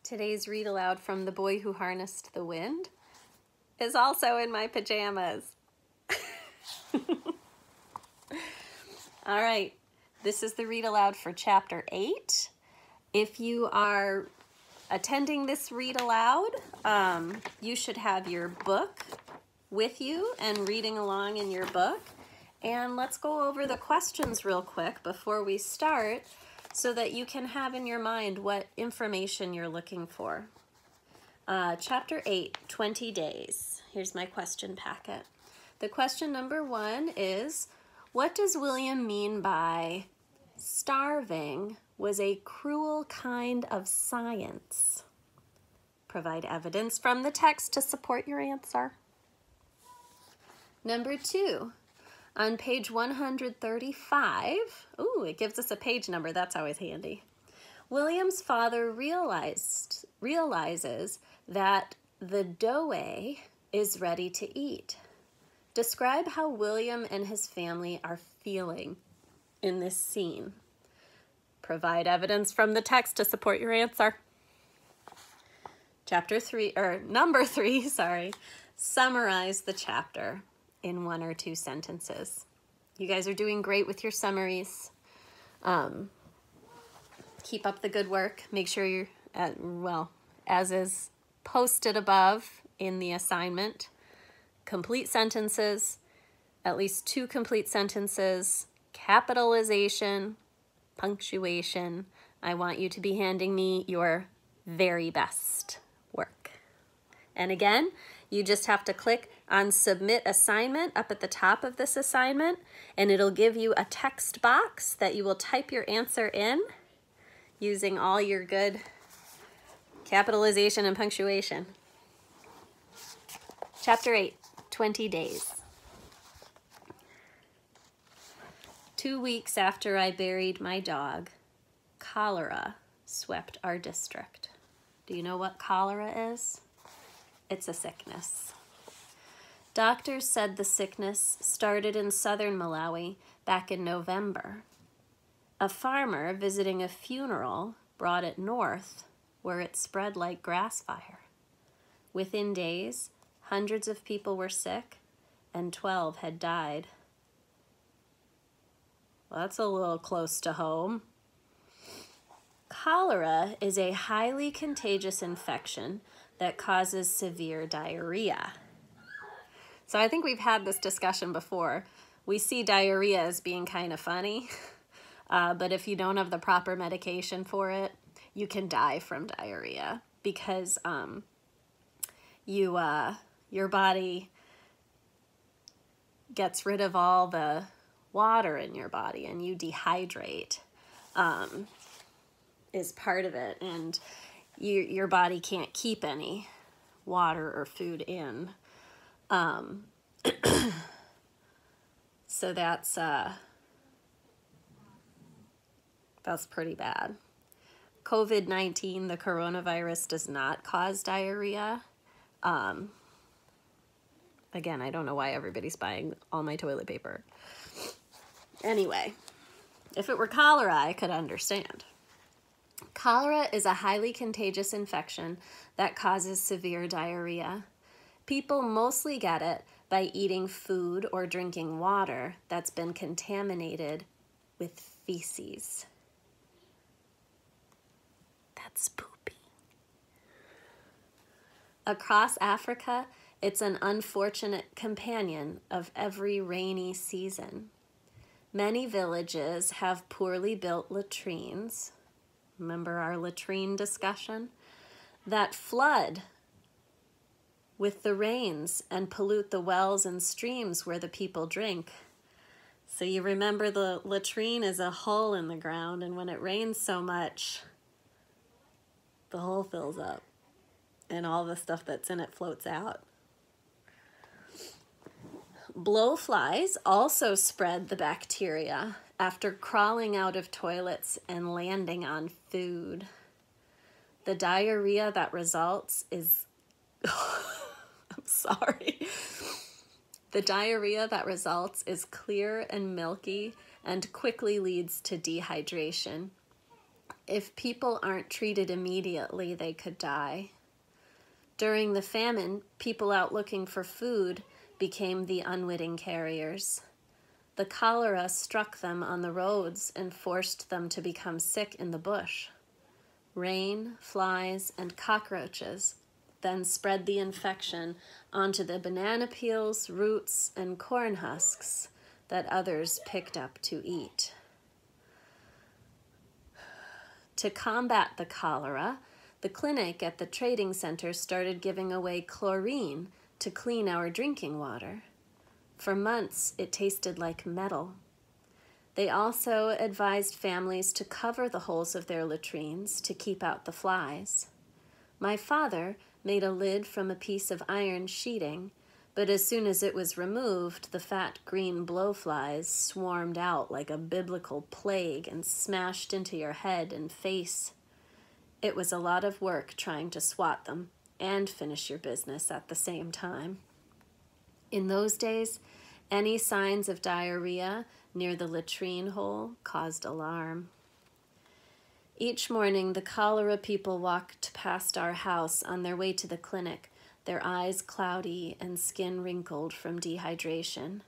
Today's read aloud from The Boy Who Harnessed the Wind is also in my pajamas. All right, this is the read aloud for Chapter 8. If you are attending this read aloud, you should have your book with you and reading along in your book. And let's go over the questions real quick before we start so that you can have in your mind what information you're looking for. Chapter 8, 20 days. Here's my question packet. The question number 1 is, what does William mean by starving was a cruel kind of science? Provide evidence from the text to support your answer. Number 2, on page 135, ooh, it gives us a page number, that's always handy. William's father realizes that the doe is ready to eat. Describe how William and his family are feeling in this scene. Provide evidence from the text to support your answer. Number 3, summarize the chapter in 1 or 2 sentences. You guys are doing great with your summaries. Keep up the good work. Make sure you're, as is posted above in the assignment, complete sentences, at least 2 complete sentences, capitalization, punctuation. I want you to be handing me your very best work. And again, you just have to click on Submit Assignment up at the top of this assignment, and it'll give you a text box that you will type your answer in using all your good capitalization and punctuation. Chapter 8, 20 days. 2 weeks after I buried my dog, cholera swept our district. Do you know what cholera is? It's a sickness. Doctors said the sickness started in southern Malawi back in November. A farmer visiting a funeral brought it north, where it spread like grass fire. Within days, hundreds of people were sick, and 12 had died. Well, that's a little close to home. Cholera is a highly contagious infection that causes severe diarrhea. So I think we've had this discussion before. We see diarrhea as being kind of funny, but if you don't have the proper medication for it, you can die from diarrhea because your body gets rid of all the water in your body and you dehydrate is part of it, and your body can't keep any water or food in. So that's pretty bad. COVID-19, the coronavirus, does not cause diarrhea. Again, I don't know why everybody's buying all my toilet paper. Anyway, if it were cholera, I could understand. Cholera is a highly contagious infection that causes severe diarrhea. People mostly get it by eating food or drinking water that's been contaminated with feces. That's poopy. Across Africa, it's an unfortunate companion of every rainy season. Many villages have poorly built latrines. Remember our latrine discussion? That flood with the rains and pollute the wells and streams where the people drink. So you remember the latrine is a hole in the ground, and when it rains so much, the hole fills up and all the stuff that's in it floats out. Blowflies also spread the bacteria after crawling out of toilets and landing on food. The diarrhea that results is I'm sorry. The diarrhea that results is clear and milky and quickly leads to dehydration. If people aren't treated immediately, they could die. During the famine, people out looking for food became the unwitting carriers. The cholera struck them on the roads and forced them to become sick in the bush. Rain, flies, and cockroaches then spread the infection onto the banana peels, roots, and corn husks that others picked up to eat. To combat the cholera, the clinic at the trading center started giving away chlorine to clean our drinking water. For months, it tasted like metal. They also advised families to cover the holes of their latrines to keep out the flies. My father made a lid from a piece of iron sheeting, but as soon as it was removed, the fat green blowflies swarmed out like a biblical plague and smashed into your head and face. It was a lot of work trying to swat them and finish your business at the same time. In those days, any signs of diarrhea near the latrine hole caused alarm. Each morning, the cholera people walked past our house on their way to the clinic, their eyes cloudy and skin wrinkled from dehydration.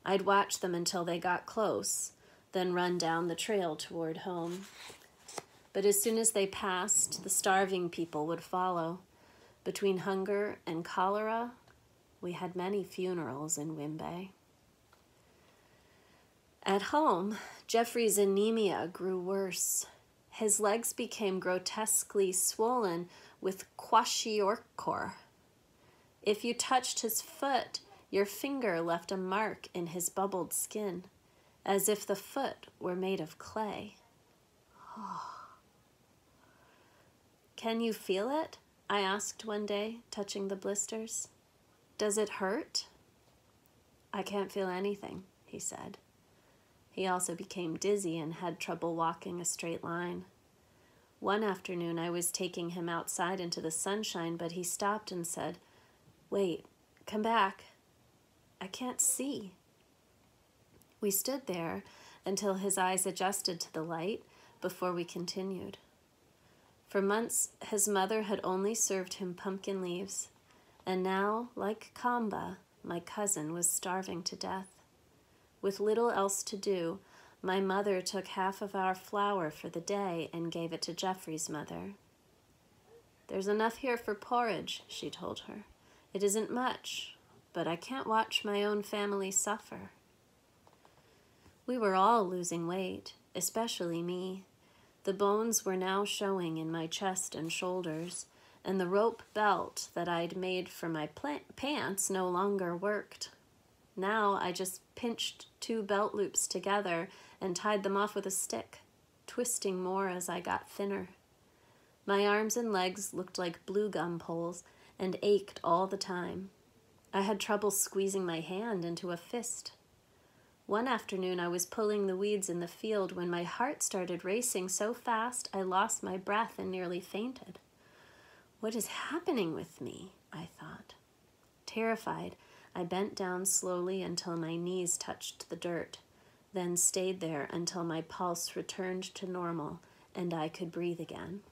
I'd watch them until they got close, then run down the trail toward home. But as soon as they passed, the starving people would follow. Between hunger and cholera, we had many funerals in Wimbe. At home, Jeffrey's anemia grew worse. His legs became grotesquely swollen with kwashiorkor. If you touched his foot, your finger left a mark in his bubbled skin, as if the foot were made of clay. Can you feel it? I asked one day, touching the blisters. Does it hurt? I can't feel anything, he said. He also became dizzy and had trouble walking a straight line. One afternoon, I was taking him outside into the sunshine, but he stopped and said, "Wait, come back. I can't see." We stood there until his eyes adjusted to the light before we continued. For months, his mother had only served him pumpkin leaves, and now, like Kamba, my cousin was starving to death. With little else to do, my mother took half of our flour for the day and gave it to Jeffrey's mother. "There's enough here for porridge," she told her. "It isn't much, but I can't watch my own family suffer." We were all losing weight, especially me. The bones were now showing in my chest and shoulders, and the rope belt that I'd made for my pants no longer worked. Now I just pinched 2 belt loops together and tied them off with a stick, twisting more as I got thinner. My arms and legs looked like blue gum poles and ached all the time. I had trouble squeezing my hand into a fist. One afternoon, I was pulling the weeds in the field when my heart started racing so fast I lost my breath and nearly fainted. What is happening with me? I thought. Terrified, I bent down slowly until my knees touched the dirt, then stayed there until my pulse returned to normal and I could breathe again.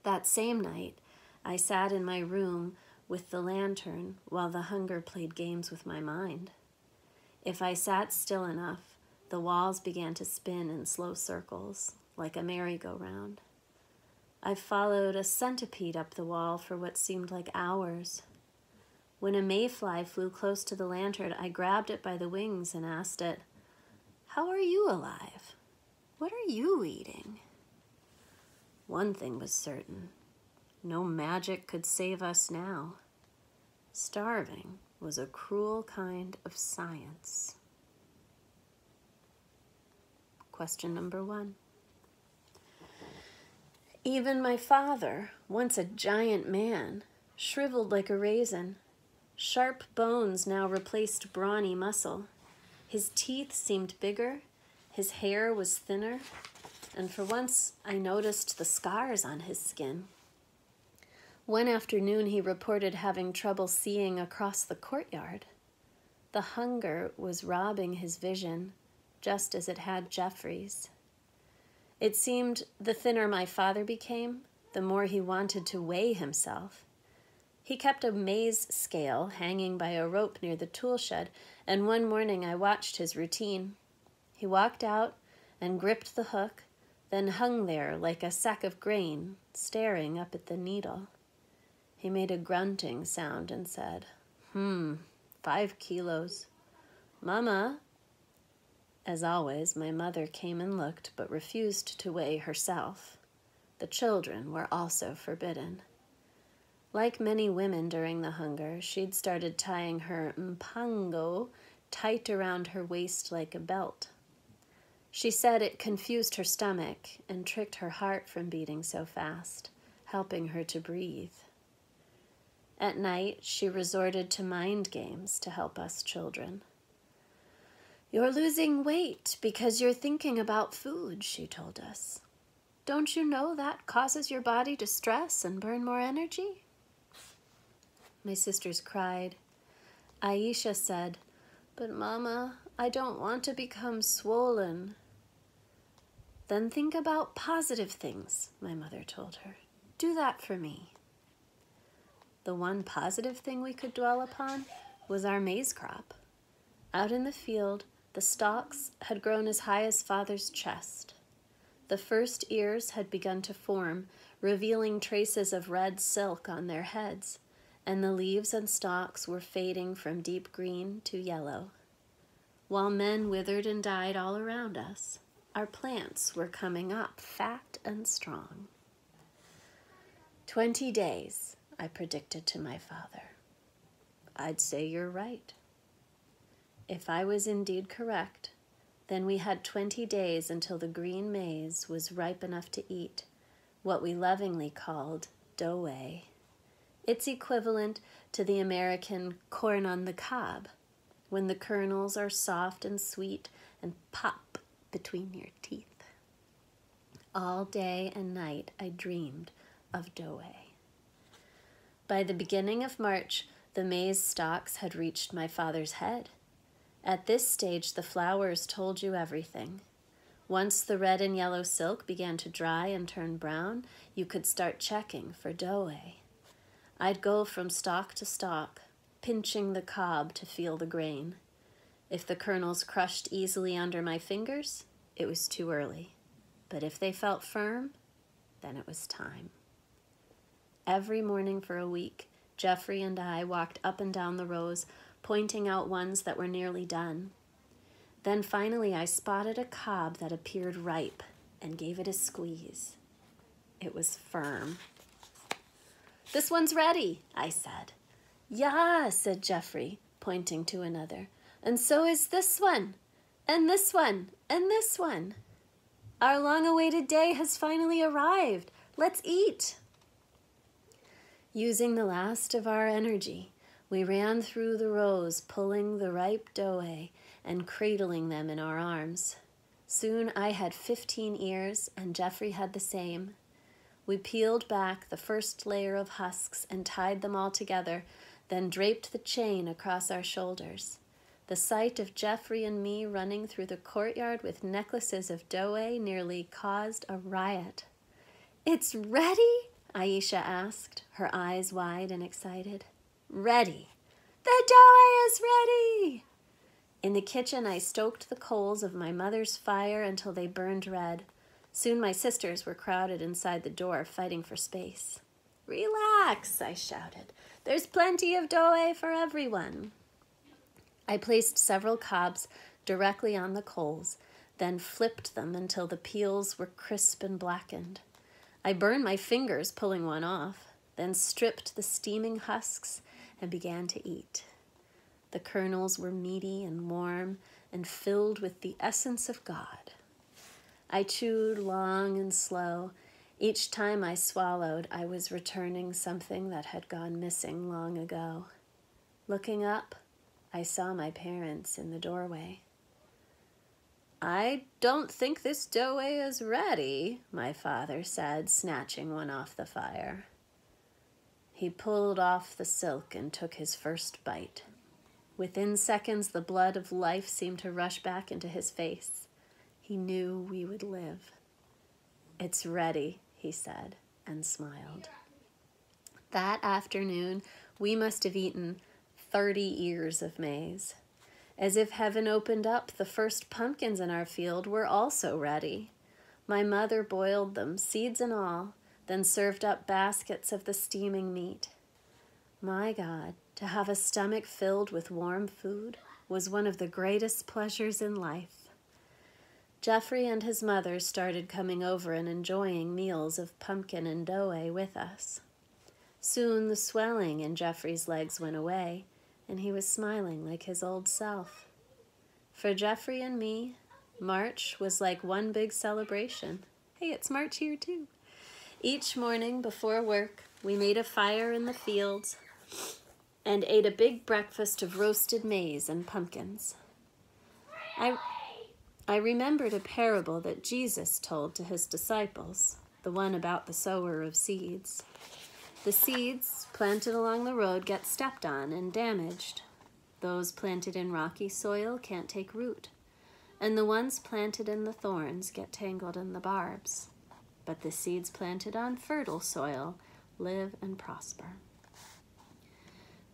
That same night, I sat in my room with the lantern while the hunger played games with my mind. If I sat still enough, the walls began to spin in slow circles, like a merry-go-round. I followed a centipede up the wall for what seemed like hours. When a mayfly flew close to the lantern, I grabbed it by the wings and asked it, "How are you alive? What are you eating?" One thing was certain. No magic could save us now. Starving was a cruel kind of science. Question number 1. Even my father, once a giant man, shriveled like a raisin. Sharp bones now replaced brawny muscle. His teeth seemed bigger, his hair was thinner, and for once I noticed the scars on his skin. One afternoon, he reported having trouble seeing across the courtyard. The hunger was robbing his vision, just as it had Jeffrey's. It seemed the thinner my father became, the more he wanted to weigh himself. He kept a maize scale hanging by a rope near the tool shed, and one morning I watched his routine. He walked out and gripped the hook, then hung there like a sack of grain, staring up at the needle. He made a grunting sound and said, 5 kilos. Mama. As always, my mother came and looked, but refused to weigh herself. The children were also forbidden. Like many women during the hunger, she'd started tying her mpango tight around her waist like a belt. She said it confused her stomach and tricked her heart from beating so fast, helping her to breathe. At night, she resorted to mind games to help us children. "You're losing weight because you're thinking about food," she told us. "Don't you know that causes your body to stress and burn more energy?" My sisters cried. Aisha said, "But Mama, I don't want to become swollen." "Then think about positive things," my mother told her. "Do that for me." The one positive thing we could dwell upon was our maize crop. Out in the field, the stalks had grown as high as Father's chest. The first ears had begun to form, revealing traces of red silk on their heads, and the leaves and stalks were fading from deep green to yellow. While men withered and died all around us, our plants were coming up fat and strong. 20 days, I predicted to my father. "I'd say you're right." If I was indeed correct, then we had 20 days until the green maize was ripe enough to eat, what we lovingly called dough. It's equivalent to the American corn on the cob, when the kernels are soft and sweet and pop between your teeth. All day and night I dreamed of dough. By the beginning of March, the maize stalks had reached my father's head. At this stage, the flowers told you everything. Once the red and yellow silk began to dry and turn brown, you could start checking for dough. I'd go from stalk to stalk, pinching the cob to feel the grain. If the kernels crushed easily under my fingers, it was too early. But if they felt firm, then it was time. Every morning for a week, Jeffrey and I walked up and down the rows, pointing out ones that were nearly done. Then finally I spotted a cob that appeared ripe and gave it a squeeze. It was firm. "This one's ready," I said. "Yeah," said Jeffrey, pointing to another. "And so is this one, and this one, and this one. Our long-awaited day has finally arrived. Let's eat." Using the last of our energy, we ran through the rows, pulling the ripe dough and cradling them in our arms. Soon I had 15 ears, and Jeffrey had the same. We peeled back the first layer of husks and tied them all together, then draped the chain across our shoulders. The sight of Jeffrey and me running through the courtyard with necklaces of dough nearly caused a riot. "It's ready?" Aisha asked, her eyes wide and excited. "Ready. The dough is ready!" In the kitchen, I stoked the coals of my mother's fire until they burned red. Soon my sisters were crowded inside the door, fighting for space. "Relax," I shouted. "There's plenty of dough for everyone." I placed several cobs directly on the coals, then flipped them until the peels were crisp and blackened. I burned my fingers pulling one off, then stripped the steaming husks and began to eat. The kernels were meaty and warm and filled with the essence of God. I chewed long and slow. Each time I swallowed, I was returning something that had gone missing long ago. Looking up, I saw my parents in the doorway. "I don't think this dough is ready," my father said, snatching one off the fire. He pulled off the silk and took his first bite. Within seconds, the blood of life seemed to rush back into his face. He knew we would live. "It's ready," he said, and smiled. That afternoon, we must have eaten 30 ears of maize. As if heaven opened up, the first pumpkins in our field were also ready. My mother boiled them, seeds and all, then served up baskets of the steaming meat. My God, to have a stomach filled with warm food was one of the greatest pleasures in life. Jeffrey and his mother started coming over and enjoying meals of pumpkin and dough with us. Soon the swelling in Jeffrey's legs went away, and he was smiling like his old self. For Jeffrey and me, March was like one big celebration. Hey, it's March here too. Each morning before work, we made a fire in the fields and ate a big breakfast of roasted maize and pumpkins. I remembered a parable that Jesus told to his disciples, the one about the sower of seeds. The seeds planted along the road get stepped on and damaged. Those planted in rocky soil can't take root, and the ones planted in the thorns get tangled in the barbs. But the seeds planted on fertile soil live and prosper.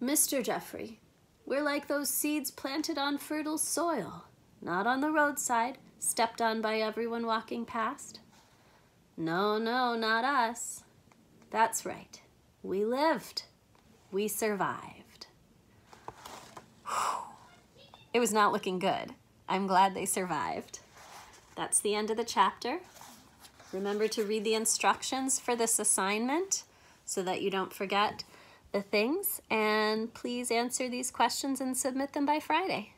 Mr. Jeffrey, we're like those seeds planted on fertile soil, not on the roadside, stepped on by everyone walking past. No, not us. That's right. We lived. We survived. It was not looking good. I'm glad they survived. That's the end of the chapter. Remember to read the instructions for this assignment so that you don't forget the things, and please answer these questions and submit them by Friday.